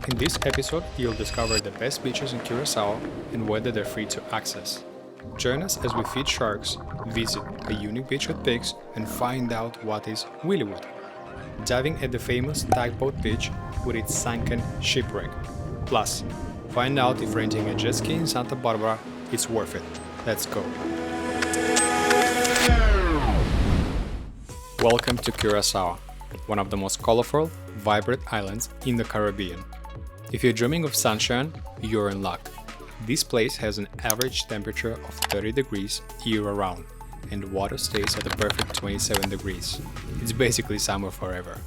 In this episode, you'll discover the best beaches in Curaçao and whether they're free to access. Join us as we feed sharks, visit a unique beach with pigs, and find out what is Williwood. Diving at the famous Tugboat Beach with its sunken shipwreck. Plus, find out if renting a jet ski in Santa Barbara is worth it. Let's go! Welcome to Curaçao, one of the most colorful, vibrant islands in the Caribbean. If you're dreaming of sunshine, you're in luck. This place has an average temperature of 30 degrees year-round, and the water stays at a perfect 27 degrees. It's basically summer forever.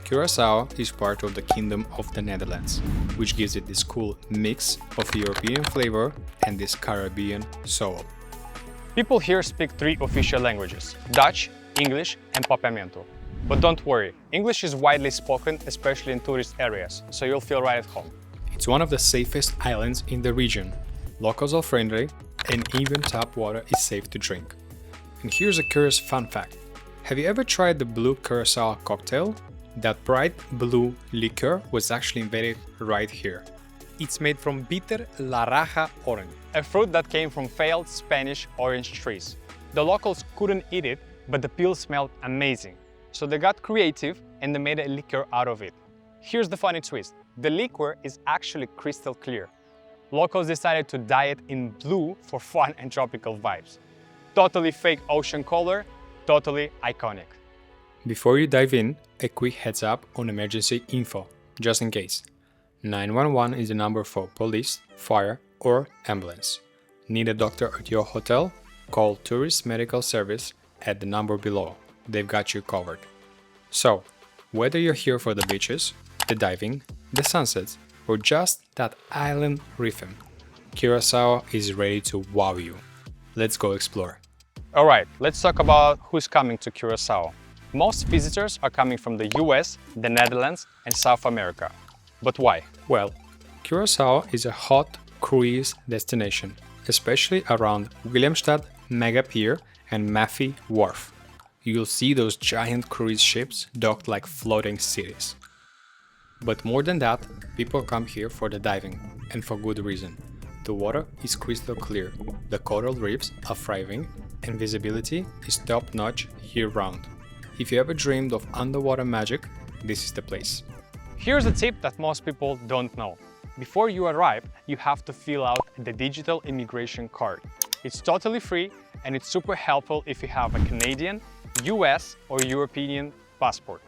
Curaçao is part of the Kingdom of the Netherlands, which gives it this cool mix of European flavor and this Caribbean soul. People here speak three official languages: Dutch, English, and Papiamento. But don't worry, English is widely spoken, especially in tourist areas, so you'll feel right at home. It's one of the safest islands in the region. Locals are friendly, and even tap water is safe to drink. And here's a curious fun fact. Have you ever tried the blue Curaçao cocktail? That bright blue liquor was actually invented right here. It's made from bitter Laraja orange, A fruit that came from failed Spanish orange trees. The locals couldn't eat it, but the peel smelled amazing. So they got creative and they made a liquor out of it. Here's the funny twist. The liquor is actually crystal clear. Locals decided to dye it in blue for fun and tropical vibes. Totally fake ocean color, totally iconic. Before you dive in, a quick heads up on emergency info, just in case. 911 is the number for police, fire, or ambulance. Need a doctor at your hotel? Call Tourist Medical Service at the number below. They've got you covered. So, whether you're here for the beaches, the diving, the sunsets, or just that island rhythm, Curaçao is ready to wow you. Let's go explore. Alright, let's talk about who's coming to Curaçao. Most visitors are coming from the US, the Netherlands, and South America. But why? Well, Curaçao is a hot cruise destination, especially around Willemstad Mega Pier and Maffei Wharf. You'll see those giant cruise ships docked like floating cities. But more than that, people come here for the diving, and for good reason. The water is crystal clear, the coral reefs are thriving, and visibility is top-notch year-round. If you ever dreamed of underwater magic, this is the place. Here's a tip that most people don't know. Before you arrive, you have to fill out the digital immigration card. It's totally free and it's super helpful if you have a Canadian, US or European passport.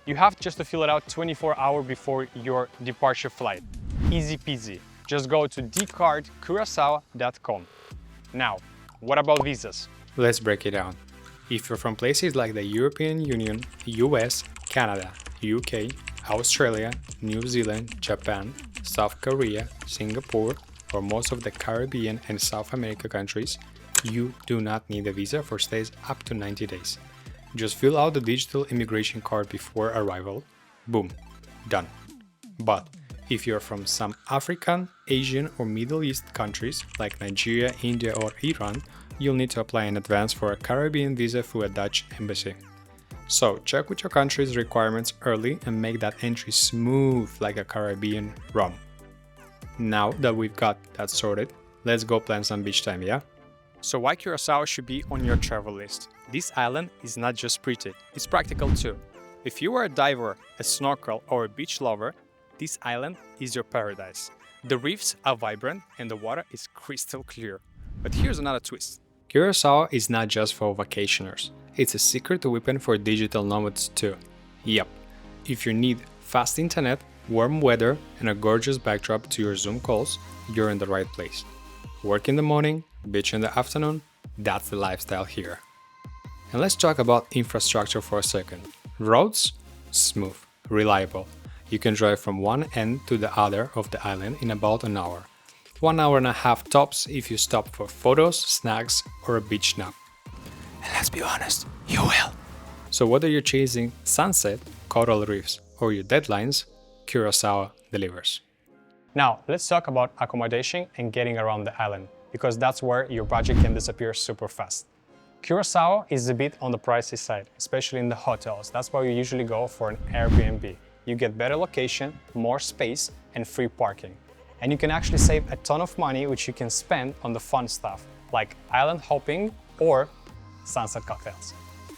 You have just to fill it out 24 hours before your departure flight. Easy peasy. Just go to dcardcuraçao.com. Now, what about visas? Let's break it down. If you're from places like the European Union, US, Canada, UK, Australia, New Zealand, Japan, South Korea, Singapore, or most of the Caribbean and South America countries, you do not need a visa for stays up to 90 days. Just fill out the digital immigration card before arrival. Boom, done. But if you're from some African, Asian, or Middle East countries like Nigeria, India, or Iran, you'll need to apply in advance for a Caribbean visa through a Dutch embassy. So check with your country's requirements early and make that entry smooth like a Caribbean rum. Now that we've got that sorted, let's go plan some beach time, yeah? So why Curaçao should be on your travel list? This island is not just pretty, it's practical too. If you are a diver, a snorkel, or a beach lover, this island is your paradise. The reefs are vibrant and the water is crystal clear. But here's another twist. Curaçao is not just for vacationers. It's a secret weapon for digital nomads too. Yep, if you need fast internet, warm weather, and a gorgeous backdrop to your Zoom calls, you're in the right place. Work in the morning, beach in the afternoon, that's the lifestyle here. And let's talk about infrastructure for a second. Roads? Smooth, reliable. You can drive from one end to the other of the island in about an hour. 1 hour and a half tops if you stop for photos, snacks, or a beach nap. And let's be honest, you will. So whether you're chasing sunset, coral reefs, or your deadlines, Curaçao delivers. Now, let's talk about accommodation and getting around the island, because that's where your budget can disappear super fast. Curaçao is a bit on the pricey side, especially in the hotels. That's why you usually go for an Airbnb. You get better location, more space, and free parking. And you can actually save a ton of money, which you can spend on the fun stuff, like island hopping or sunset cocktails.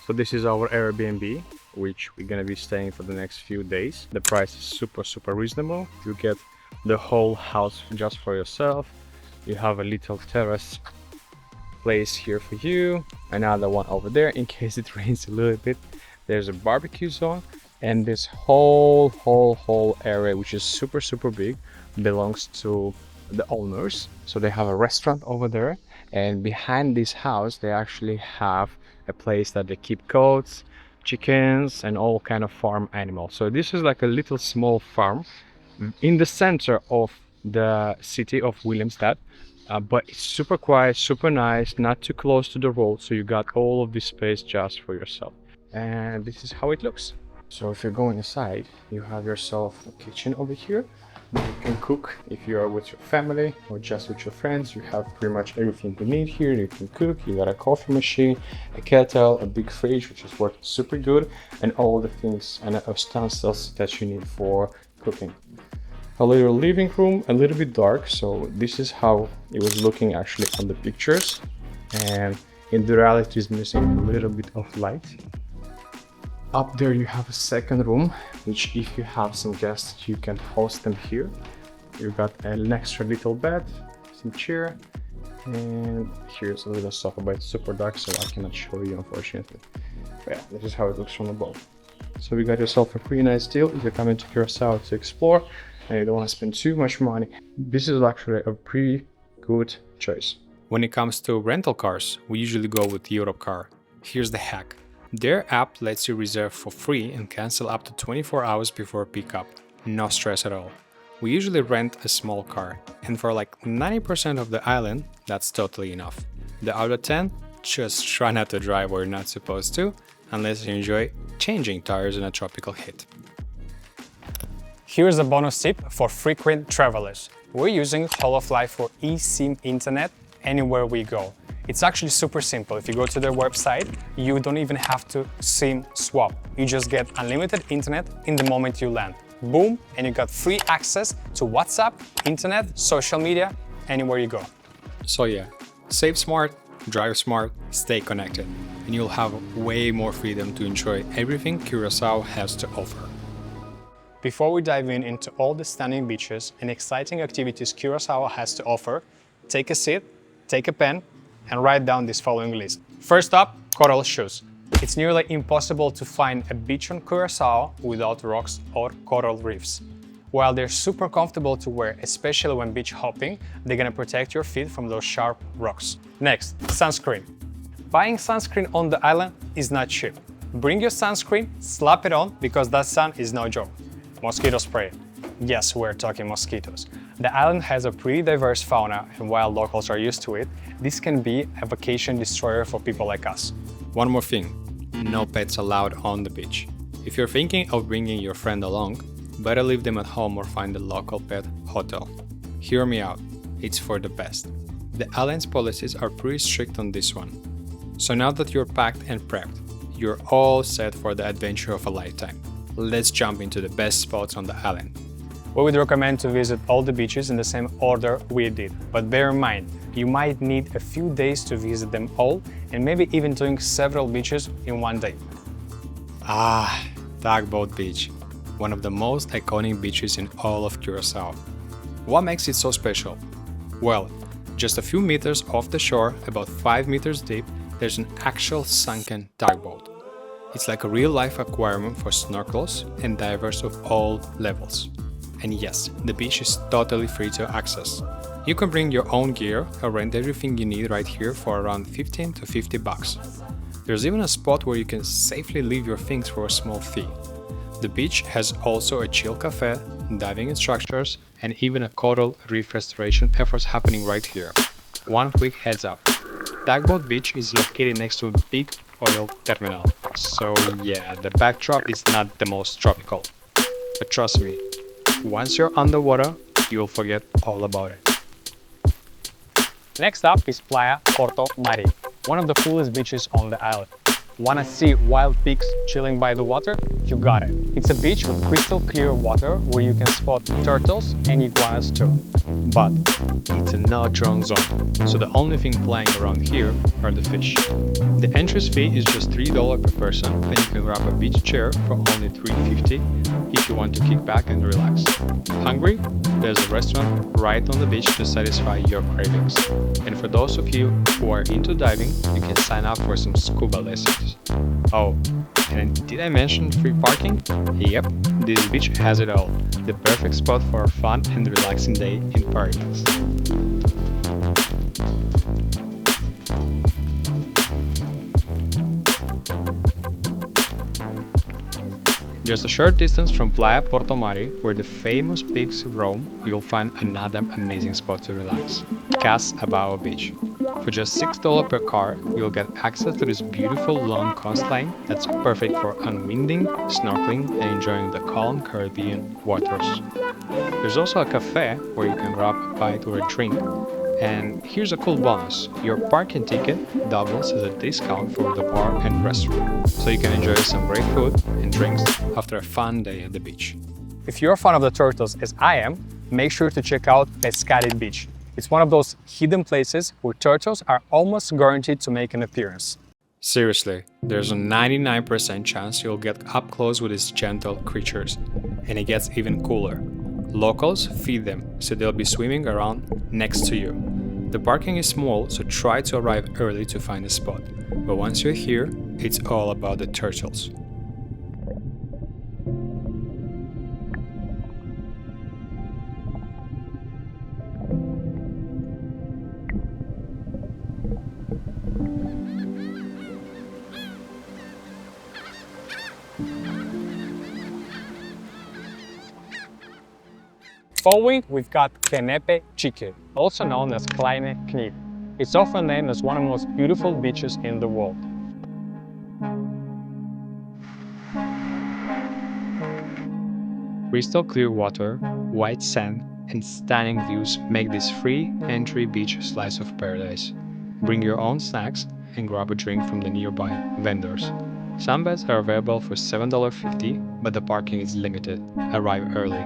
So this is our Airbnb, which we're gonna be staying for the next few days. The price is super reasonable. You get the whole house just for yourself. You have a little terrace place here for you, another one over there in case it rains a little bit. There's a barbecue zone, and this whole area, which is super big, belongs to the owners. So they have a restaurant over there, and behind this house they actually have a place that they keep goats, chickens, and all kind of farm animals. So this is like a little small farm in the center of the city of Willemstad, but it's super quiet, super nice, not too close to the road, so you got all of this space just for yourself. And this is how it looks. So if you're going inside, you have yourself a kitchen over here. You can cook if you are with your family or just with your friends. You have pretty much everything you need here. You can cook. You got a coffee machine, a kettle, a big fridge, which is working super good, and all the things and utensils that you need for cooking. A little living room, a little bit dark, so this is how it was looking actually on the pictures, and in the reality is missing a little bit of light. Up there you have a second room, which if you have some guests you can host them here. You got an extra little bed, some chair, and here's a little sofa, but it's super dark so I cannot show you unfortunately. But yeah, this is how it looks from above. So we got yourself a pretty nice deal if you're coming to Curaçao to explore and you don't want to spend too much money. This is actually a pretty good choice. When it comes to rental cars, we usually go with Europcar. Here's the hack. Their app lets you reserve for free and cancel up to 24 hours before pickup. No stress at all. We usually rent a small car, and for like 90% of the island, that's totally enough. The other 10, just try not to drive where you're not supposed to, unless you enjoy changing tires in a tropical heat. Here's a bonus tip for frequent travelers. We're using HolaFly for eSIM internet anywhere we go. It's actually super simple. If you go to their website, you don't even have to SIM swap. You just get unlimited internet in the moment you land. Boom, and you got free access to WhatsApp, internet, social media, anywhere you go. So yeah, save smart, drive smart, stay connected, and you'll have way more freedom to enjoy everything Curaçao has to offer. Before we dive into all the stunning beaches and exciting activities Curaçao has to offer, take a seat, take a pen, and write down this following list. First up, coral shoes. It's nearly impossible to find a beach on Curaçao without rocks or coral reefs. While they're super comfortable to wear, especially when beach hopping, they're gonna protect your feet from those sharp rocks. Next, sunscreen. Buying sunscreen on the island is not cheap. Bring your sunscreen, slap it on, because that sun is no joke. Mosquito spray. Yes, we're talking mosquitoes. The island has a pretty diverse fauna, and while locals are used to it, this can be a vacation destroyer for people like us. One more thing, no pets allowed on the beach. If you're thinking of bringing your friend along, better leave them at home or find a local pet hotel. Hear me out, it's for the best. The island's policies are pretty strict on this one. So now that you're packed and prepped, you're all set for the adventure of a lifetime. Let's jump into the best spots on the island. We would recommend to visit all the beaches in the same order we did, but bear in mind, you might need a few days to visit them all, and maybe even doing several beaches in one day. Tugboat Beach, one of the most iconic beaches in all of Curaçao. What makes it so special? Well, just a few meters off the shore, about 5 meters deep, there's an actual sunken tugboat. It's like a real-life aquarium for snorkels and divers of all levels. And yes, the beach is totally free to access. You can bring your own gear or rent everything you need right here for around 15 to 50 bucks. There's even a spot where you can safely leave your things for a small fee. The beach has also a chill cafe, diving instructors, and even a coral reef restoration efforts happening right here. One quick heads up. Tugboat Beach is located next to a big oil terminal. So yeah, the backdrop is not the most tropical. But trust me, once you're underwater, you'll forget all about it. Next up is Playa Porto Mari, one of the coolest beaches on the island. Wanna see wild pigs chilling by the water? You got it. It's a beach with crystal clear water where you can spot turtles and iguanas too. But it's a no-drone zone, so the only thing flying around here are the fish. The entrance fee is just $3 per person, and you can grab a beach chair for only $3.50 if you want to kick back and relax. Hungry? There's a restaurant right on the beach to satisfy your cravings. And for those of you who are into diving, you can sign up for some scuba lessons. Oh, and did I mention free parking? Yep, this beach has it all. The perfect spot for a fun and relaxing day in paradise. Just a short distance from Playa Porto Mari, where the famous pigs roam, you'll find another amazing spot to relax, Cas Abao Beach. For just $6 per car, you'll get access to this beautiful long coastline that's perfect for unwinding, snorkeling, and enjoying the calm Caribbean waters. There's also a cafe where you can grab a bite or a drink. And here's a cool bonus, your parking ticket doubles as a discount for the bar and restaurant, so you can enjoy some great food and drinks after a fun day at the beach. If you're a fan of the turtles as I am, make sure to check out Peskadi Beach. It's one of those hidden places where turtles are almost guaranteed to make an appearance. Seriously, there's a 99% chance you'll get up close with these gentle creatures, and it gets even cooler. Locals feed them, so they'll be swimming around next to you. The parking is small, so try to arrive early to find a spot. But once you're here, it's all about the turtles. Following, we've got Kenepe, Chike, also known as Kleine, Knip. It's often named as one of the most beautiful beaches in the world. Crystal clear water, white sand, and stunning views make this free entry beach a slice of paradise. Bring your own snacks and grab a drink from the nearby vendors. Some beds are available for $7.50, but the parking is limited. Arrive early.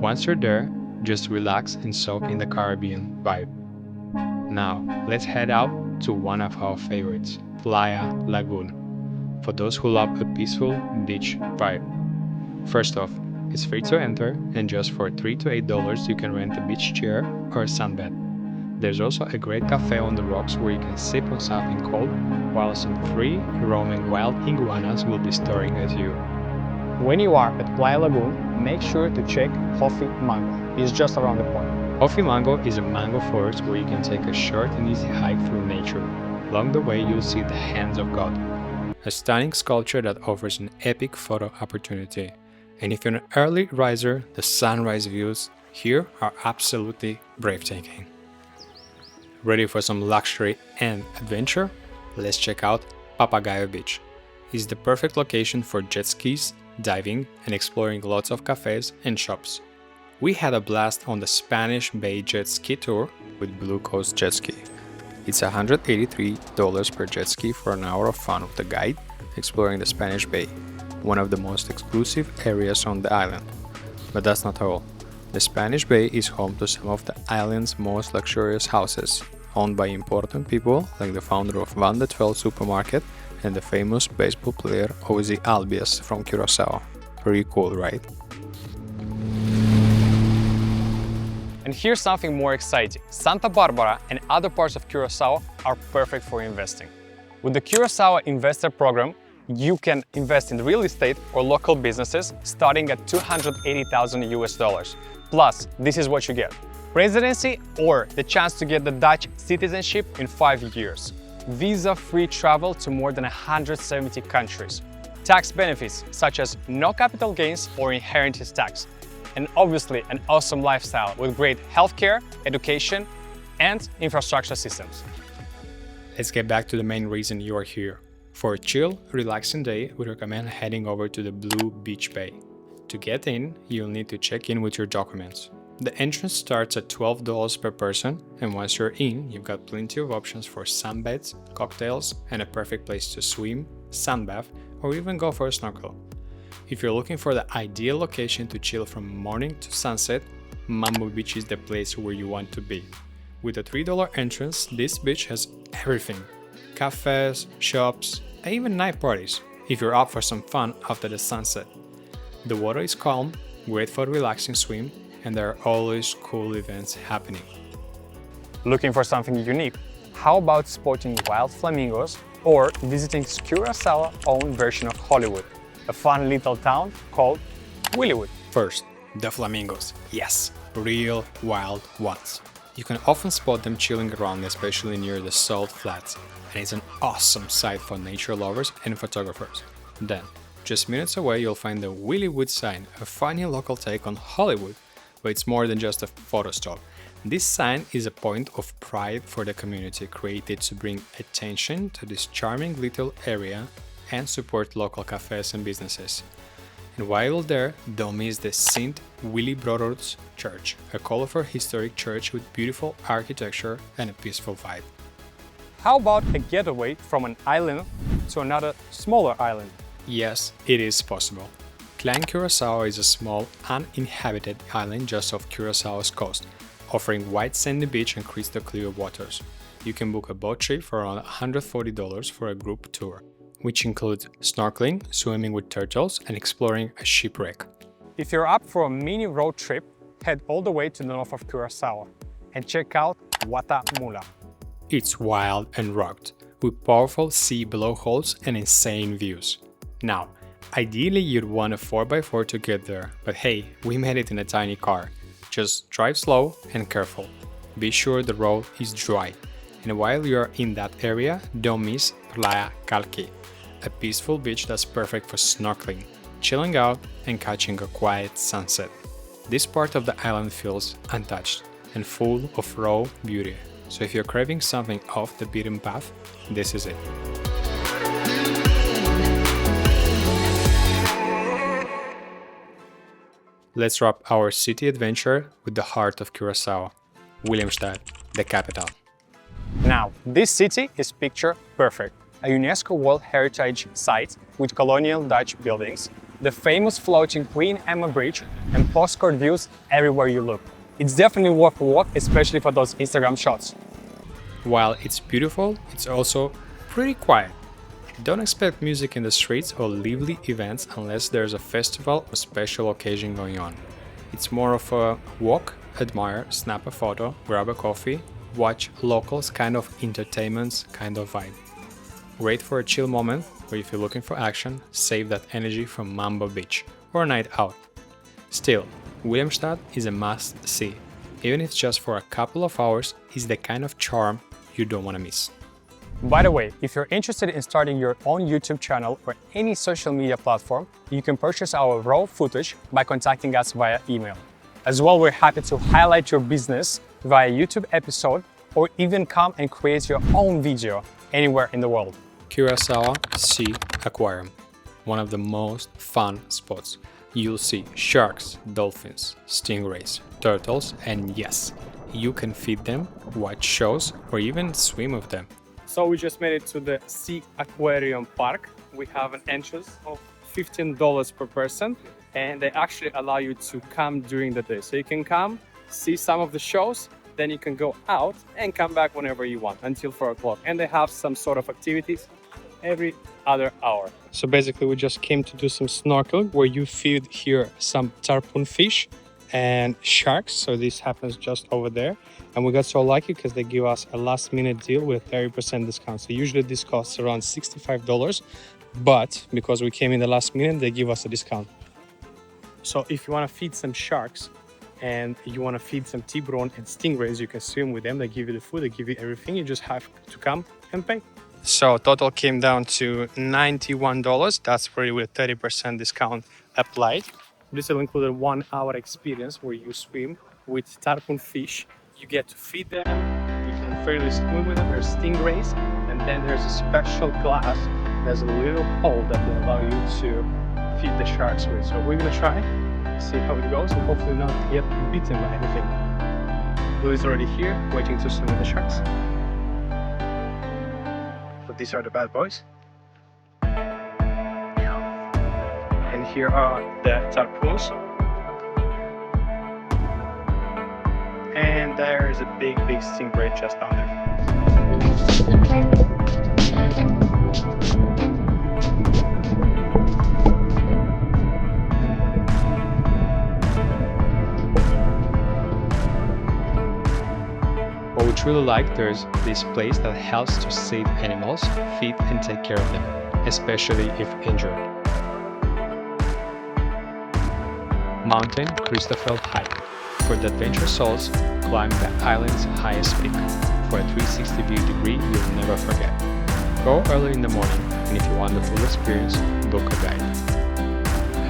Once you're there, just relax and soak in the Caribbean vibe. Now, let's head out to one of our favorites, Playa Lagun, for those who love a peaceful beach vibe. First off, it's free to enter, and just for $3 to $8 you can rent a beach chair or a sunbed. There's also a great cafe on the rocks where you can sip on something cold, while some free roaming wild iguanas will be staring at you. When you are at Playa Lagun, make sure to check Hofi Mango. It's just around the corner. Hofi Mango is a mango forest where you can take a short and easy hike through nature. Along the way, you'll see the hands of God, a stunning sculpture that offers an epic photo opportunity. And if you're an early riser, the sunrise views here are absolutely breathtaking. Ready for some luxury and adventure? Let's check out Papagayo Beach. It's the perfect location for jet skis, diving, and exploring lots of cafes and shops. We had a blast on the Spanish Bay jet ski tour with Blue Coast Jet Ski. It's $183 per jet ski for an hour of fun with a guide exploring the Spanish Bay, one of the most exclusive areas on the island. But that's not all. The Spanish Bay is home to some of the island's most luxurious houses, owned by important people like the founder of Van de Twelve supermarket and the famous baseball player Ozzy Albies from Curaçao. Pretty cool, right? And here's something more exciting. Santa Barbara and other parts of Curaçao are perfect for investing. With the Curaçao Investor Program, you can invest in real estate or local businesses starting at $280,000. Plus, this is what you get: residency or the chance to get the Dutch citizenship in 5 years. Visa-free travel to more than 170 countries. Tax benefits such as no capital gains or inheritance tax. And obviously an awesome lifestyle with great healthcare, education, and infrastructure systems. Let's get back to the main reason you are here. For a chill, relaxing day, we recommend heading over to the Blue Beach Bay. To get in, you'll need to check in with your documents. The entrance starts at $12 per person, and once you're in, you've got plenty of options for sunbeds, cocktails, and a perfect place to swim, sunbath, or even go for a snorkel. If you're looking for the ideal location to chill from morning to sunset, Mambo Beach is the place where you want to be. With a $3 entrance, this beach has everything: cafes, shops, and even night parties, if you're up for some fun after the sunset. The water is calm, great for a relaxing swim, and there are always cool events happening. Looking for something unique? How about spotting wild flamingos or visiting Curaçao's own version of Hollywood, a fun little town called Williwood? First, the flamingos. Yes, real wild ones. You can often spot them chilling around, especially near the salt flats, and it's an awesome sight for nature lovers and photographers. Then, just minutes away, you'll find the Williwood sign, a funny local take on Hollywood, but it's more than just a photo stop. This sign is a point of pride for the community, created to bring attention to this charming little area and support local cafes and businesses. And while you're there, don't miss the Sint Willibrordus church, a colorful historic church with beautiful architecture and a peaceful vibe. How about a getaway from an island to another smaller island? Yes, it is possible. Klein Curaçao is a small, uninhabited island just off Curaçao's coast, offering white sandy beach and crystal clear waters. You can book a boat trip for around $140 for a group tour, which includes snorkeling, swimming with turtles, and exploring a shipwreck. If you're up for a mini road trip, head all the way to the north of Curaçao and check out Watamula. It's wild and rugged, with powerful sea blowholes and insane views. Now, ideally you'd want a 4x4 to get there, but hey, we made it in a tiny car. Just drive slow and careful. Be sure the road is dry. And while you're in that area, don't miss Playa Kalki, a peaceful beach that's perfect for snorkeling, chilling out, and catching a quiet sunset. This part of the island feels untouched and full of raw beauty. So if you're craving something off the beaten path, this is it. Let's wrap our city adventure with the heart of Curaçao, Willemstad, the capital. Now, this city is picture perfect. A UNESCO World Heritage Site with colonial Dutch buildings, the famous floating Queen Emma Bridge, and postcard views everywhere you look. It's definitely worth a walk, especially for those Instagram shots. While it's beautiful, it's also pretty quiet. Don't expect music in the streets or lively events unless there's a festival or special occasion going on. It's more of a walk, admire, snap a photo, grab a coffee, watch locals kind of entertainments kind of vibe. Great for a chill moment, or if you're looking for action, save that energy from Mambo Beach or a night out. Still, Willemstad is a must-see. Even if it's just for a couple of hours, it's the kind of charm you don't want to miss. By the way, if you're interested in starting your own YouTube channel or any social media platform, you can purchase our raw footage by contacting us via email. As well, we're happy to highlight your business via YouTube episode or even come and create your own video anywhere in the world. Curaçao Sea Aquarium, one of the most fun spots. You'll see sharks, dolphins, stingrays, turtles, and yes, you can feed them, watch shows, or even swim with them. So we just made it to the Sea Aquarium Park. We have an entrance of $15 per person, and they actually allow you to come during the day. So you can come, see some of the shows, then you can go out and come back whenever you want until 4 o'clock. And they have some sort of activities every other hour. So basically we just came to do some snorkeling where you feed here some tarpon fish and sharks. So this happens just over there. And we got so lucky because they give us a last minute deal with a 30% discount. So usually this costs around $65, but because we came in the last minute, they give us a discount. So if you want to feed some sharks and you want to feed some tiburon and stingrays, you can swim with them. They give you the food, they give you everything. You just have to come and pay. So total came down to $91. That's pretty with 30% discount applied. This will include a 1 hour experience where you swim with tarpon fish. You get to feed them, you can fairly swim with them. There's stingrays, and then there's a special glass. There's a little hole that will allow you to feed the sharks with. So we're gonna try, see how it goes, and hopefully not get bitten by anything. Blue is already here, waiting to swim with the sharks. But these are the bad boys. And here are the tadpoles. And there is a big stingray just down there. What we truly like, there's this place that helps to save animals, feed and take care of them, especially if injured. Mountain Christoffel Hike. For the adventure souls, climb the island's highest peak. For a 360 view degree you'll never forget. Go early in the morning, and if you want the full experience, book a guide.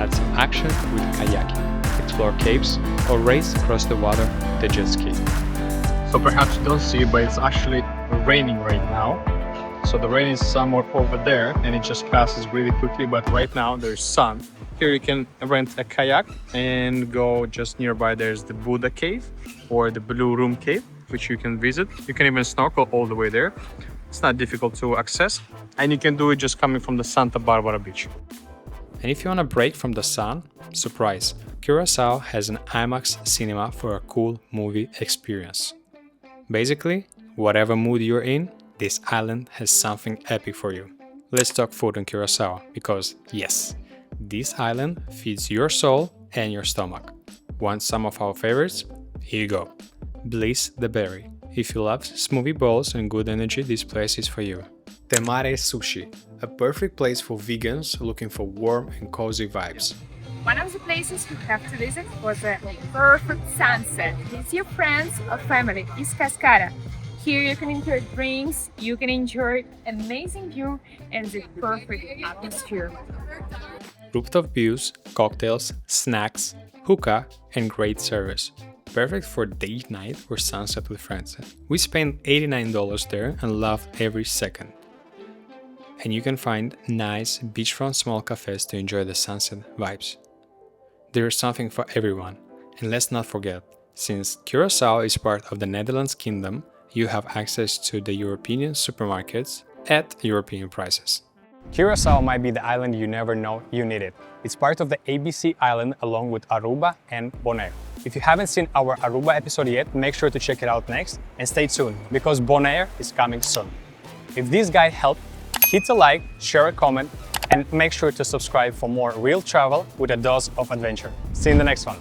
Add some action with kayaking, explore caves, or race across the water with the jet ski. So perhaps you don't see, but it's actually raining right now. So the rain is somewhere over there and it just passes really quickly, but right now there's sun. Here you can rent a kayak and go just nearby. There's the Buddha cave or the Blue Room cave, which you can visit. You can even snorkel all the way there. It's not difficult to access, and you can do it just coming from the Santa Barbara beach. And if you want a break from the sun, surprise! Curaçao has an IMAX cinema for a cool movie experience. Basically, whatever mood you're in, this island has something epic for you. Let's talk food in Curaçao, because yes, this island feeds your soul and your stomach. Want some of our favorites? Here you go. Bliss the Berry. If you love smoothie bowls and good energy, this place is for you. Temare Sushi, a perfect place for vegans looking for warm and cozy vibes. One of the places you have to visit for the perfect sunset with your friends or family is Cascada. Here you can enjoy drinks, you can enjoy amazing view and the perfect atmosphere. Rooftop views, cocktails, snacks, hookah, and great service. Perfect for date night or sunset with friends. We spent $89 there and loved every second. And you can find nice beachfront small cafes to enjoy the sunset vibes. There is something for everyone. And let's not forget, since Curaçao is part of the Netherlands Kingdom, you have access to the European supermarkets at European prices. Curaçao might be the island you never know you needed. It's part of the ABC island along with Aruba and Bonaire. If you haven't seen our Aruba episode yet, make sure to check it out next and stay tuned because Bonaire is coming soon. If this guide helped, hit a like, share a comment, and make sure to subscribe for more real travel with a dose of adventure. See you in the next one.